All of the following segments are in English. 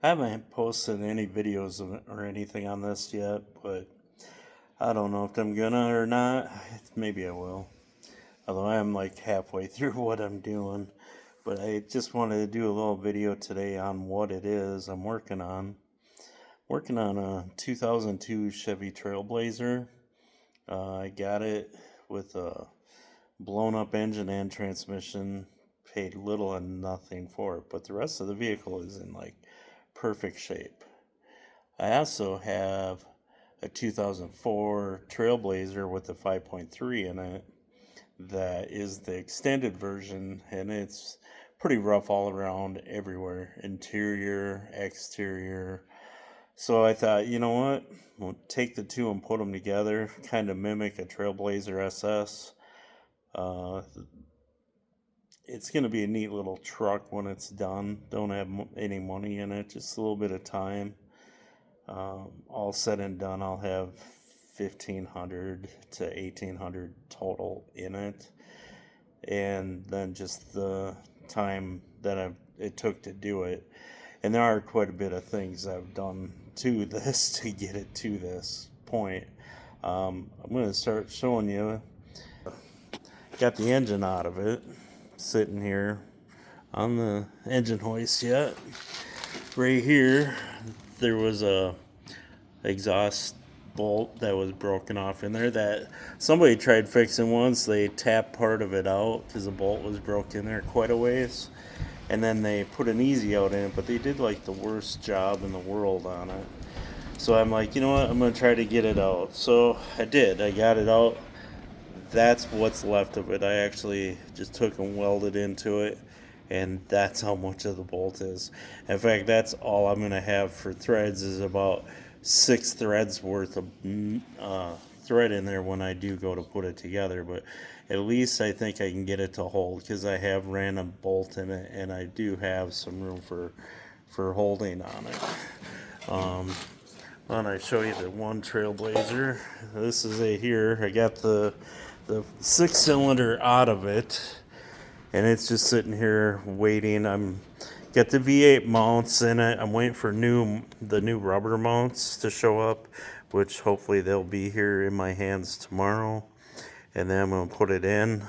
I haven't posted any videos or anything on this yet, but I don't know if I'm gonna or not. Maybe I will. Although I am like halfway through what I'm doing. But I just wanted to do a little video today on what it is I'm working on. Working on a 2002 Chevy Trailblazer. I got it with a blown up engine and transmission. Paid little and nothing for it, but the rest of the vehicle is in like perfect shape. I also have a 2004 Trailblazer with a 5.3 in it that is the extended version, and it's pretty rough all around everywhere, interior, exterior. So I thought, you know what, we'll take the two and put them together, kind of mimic a Trailblazer SS. It's going to be a neat little truck when it's done. Don't have any money in it, just a little bit of time. All said and done, I'll have 1,500 to 1,800 total in it, and then just the time that it took to do it. And there are quite a bit of things I've done to this to get it to this point. I'm going to start showing you. Got the engine out of it, sitting here on the engine hoist yet. Right here, there was a exhaust bolt that was broken off in there that somebody tried fixing once. They tapped part of it out because the bolt was broken there quite a ways, and then they put an easy out in it, but they did like the worst job in the world on it. So I'm like, you know what, I'm going to try to get it out. So I did. I got it out. That's what's left of it. I actually just took and welded into it, and that's how much of the bolt is. In fact, that's all I'm going to have for threads is about 6 threads worth of thread in there when I do go to put it together. But at least I think I can get it to hold because I have ran a bolt in it, and I do have some room for holding on it. Why don't I show you the one Trailblazer? This is it here. I got the 6-cylinder out of it, and it's just sitting here waiting. I'm got the V8 mounts in it. I'm waiting for the new rubber mounts to show up, which hopefully they'll be here in my hands tomorrow. And then I'm going to put it in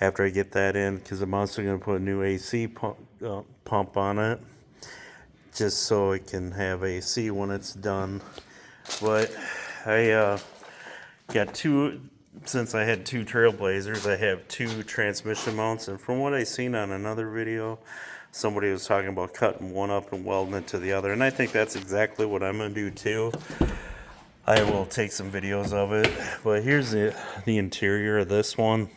after I get that in, because I'm also going to put a new AC pump on it, just so it can have AC when it's done. But I got two. Since I had 2 Trailblazers, I have 2 transmission mounts, and from what I seen on another video, somebody was talking about cutting one up and welding it to the other, and I think that's exactly what I'm going to do too. I will take some videos of it, but here's the interior of this one.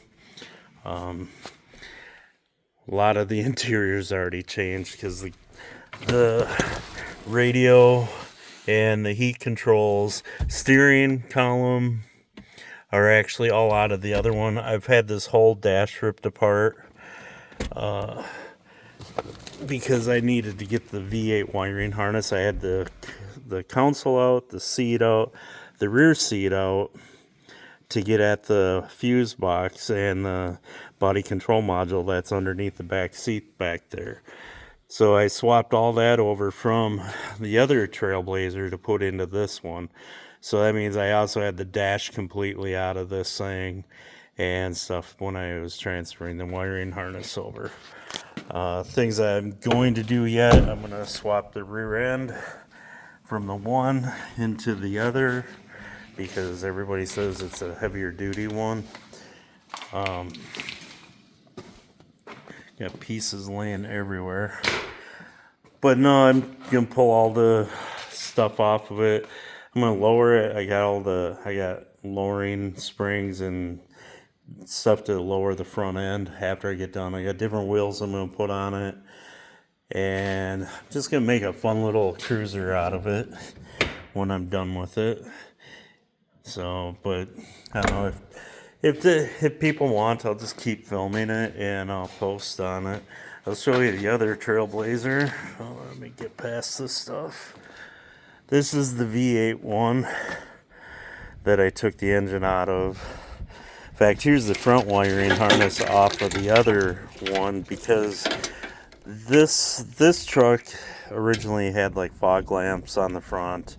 A lot of the interior's already changed because the radio and the heat controls, steering column, are actually all out of the other one. I've had this whole dash ripped apart because I needed to get the V8 wiring harness. I had the console out, the seat out, the rear seat out to get at the fuse box and the body control module that's underneath the back seat back there. So I swapped all that over from the other Trailblazer to put into this one. So that means I also had the dash completely out of this thing and stuff when I was transferring the wiring harness over. Things I'm going to do yet, I'm going to swap the rear end from the one into the other because everybody says it's a heavier duty one. Got pieces laying everywhere. But no, I'm going to pull all the stuff off of it. I'm going to lower it. I got lowering springs and stuff to lower the front end after I get done. I got different wheels I'm going to put on it. And I'm just going to make a fun little cruiser out of it when I'm done with it. So, but I don't know if people want, I'll just keep filming it and I'll post on it. I'll show you the other Trailblazer. Oh, let me get past this stuff. This is the V8 one that I took the engine out of. In fact, here's the front wiring harness off of the other one because This truck originally had like fog lamps on the front,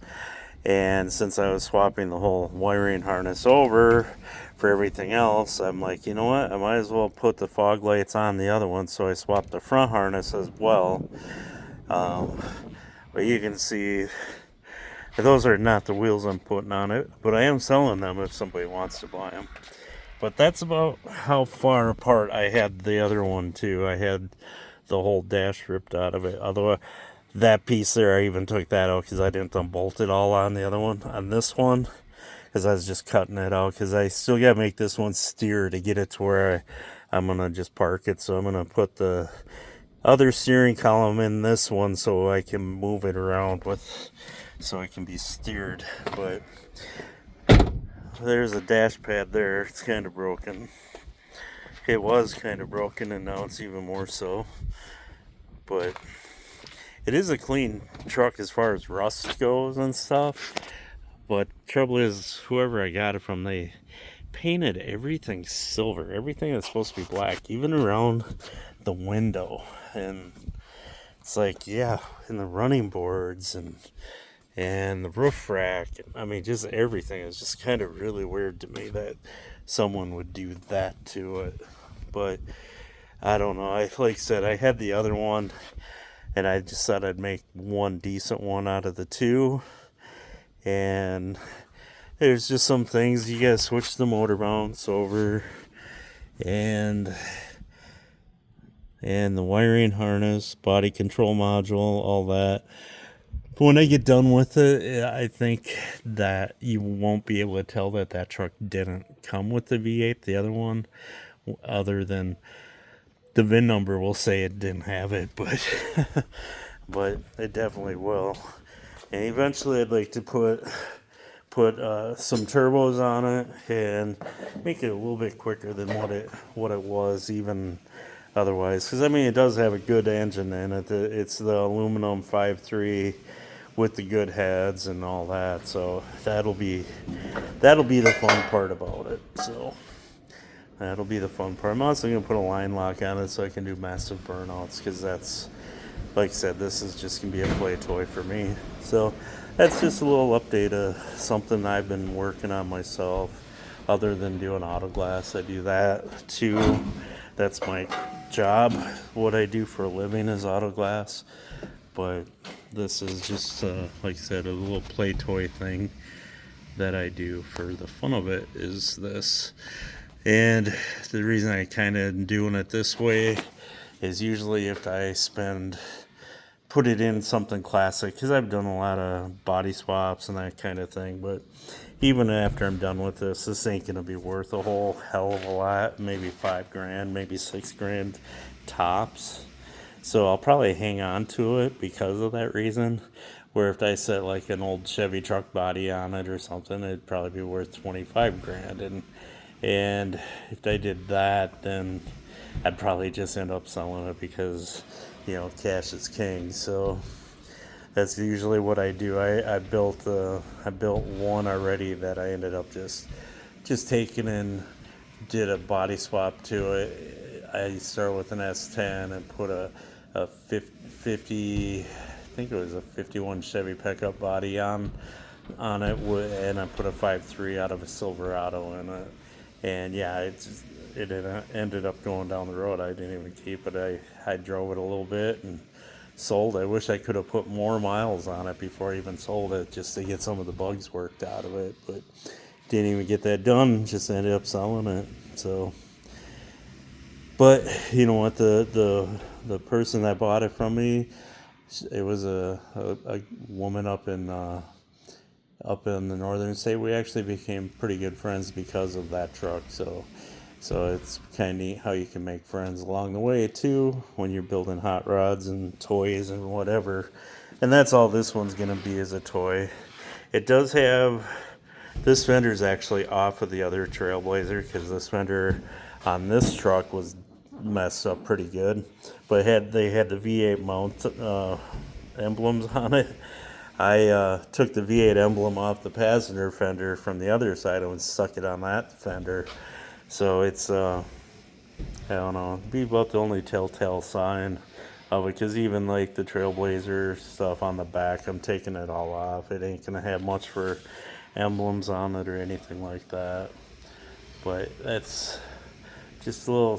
and since I was swapping the whole wiring harness over for everything else, I'm like, you know what? I might as well put the fog lights on the other one, so I swapped the front harness as well. Um, but you can see those are not the wheels I'm putting on it, but I am selling them if somebody wants to buy them. But that's about how far apart I had the other one too. I had the whole dash ripped out of it. Although that piece there, I even took that out because I didn't unbolt it all on the other one. On this one, because I was just cutting it out because I still got to make this one steer to get it to where I'm going to just park it. So I'm going to put the other steering column in this one so I can move it around with, so it can be steered. But there's a dash pad there. It's kind of broken. It was kind of broken and now it's even more so. But it is a clean truck as far as rust goes and stuff. But trouble is, whoever I got it from, they painted everything silver. Everything that's supposed to be black, even around the window. And it's like, yeah, and the running boards and the roof rack. I mean, just everything is just kind of really weird to me that someone would do that to it. But I don't know. Like I said, I had the other one, and I just thought I'd make one decent one out of the two. And there's just some things you gotta switch the motor mounts over, and the wiring harness, body control module, all that. But when I get done with it, I think that you won't be able to tell that that truck didn't come with the V8, the other one, other than the VIN number will say it didn't have it, but but it definitely will. And eventually I'd like to put some turbos on it and make it a little bit quicker than what it was even otherwise. Because I mean, it does have a good engine in it. It's the aluminum 5.3 with the good heads and all that. So that'll be the fun part about it. So that'll be the fun part. I'm also gonna put a line lock on it so I can do massive burnouts, because that's, like I said, this is just gonna be a play toy for me. So that's just a little update of something I've been working on myself. Other than doing auto glass, I do that too. That's my job. What I do for a living is auto glass. But this is just, like I said, a little play toy thing that I do for the fun of it is this. And the reason I kind of am doing it this way is usually if I put it in something classic, because I've done a lot of body swaps and that kind of thing, but even after I'm done with this ain't gonna be worth a whole hell of a lot. Maybe $5,000, maybe $6,000 tops. So I'll probably hang on to it because of that reason. Where if I set like an old Chevy truck body on it or something, it'd probably be worth $25,000. And if I did that, then I'd probably just end up selling it because, cash is king. So that's usually what I do. I built one already that I ended up just taking and did a body swap to it. I started with an S10 and put a 50, I think it was a 51 Chevy pickup body on it, and I put a 5.3 out of a Silverado in it. And yeah, it ended up going down the road. I didn't even keep it. I drove it a little bit and sold. I wish I could have put more miles on it before I even sold it, just to get some of the bugs worked out of it. But didn't even get that done. Just ended up selling it. So, but you know what? The person that bought it from me, it was a woman up in the northern state. We actually became pretty good friends because of that truck. So it's kind of neat how you can make friends along the way too when you're building hot rods and toys and whatever. And that's all this one's gonna be, is a toy. It does have, this fender's actually off of the other Trailblazer because this fender on this truck was messed up pretty good. But they had the V8 mount emblems on it. I took the V8 emblem off the passenger fender from the other side and stuck it on that fender. So it's, I don't know, it'd be about the only telltale sign because even like the Trailblazer stuff on the back, I'm taking it all off. It ain't gonna have much for emblems on it or anything like that. But that's just a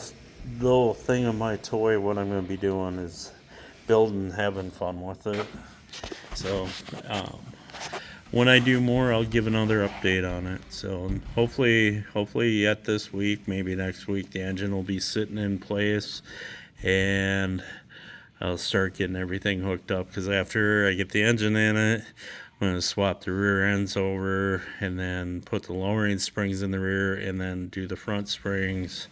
little thing of my toy. What I'm gonna be doing is building, having fun with it. So when I do more, I'll give another update on it. So hopefully yet this week, maybe next week, the engine will be sitting in place, and I'll start getting everything hooked up. Because after I get the engine in it, I'm gonna swap the rear ends over, and then put the lowering springs in the rear, and then do the front springs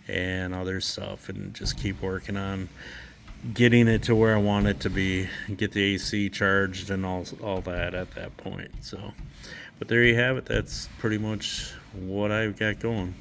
and other stuff, and just keep working on getting it to where I want it to be, get the AC charged and all that at that point. So, but there you have it. That's pretty much what I've got going.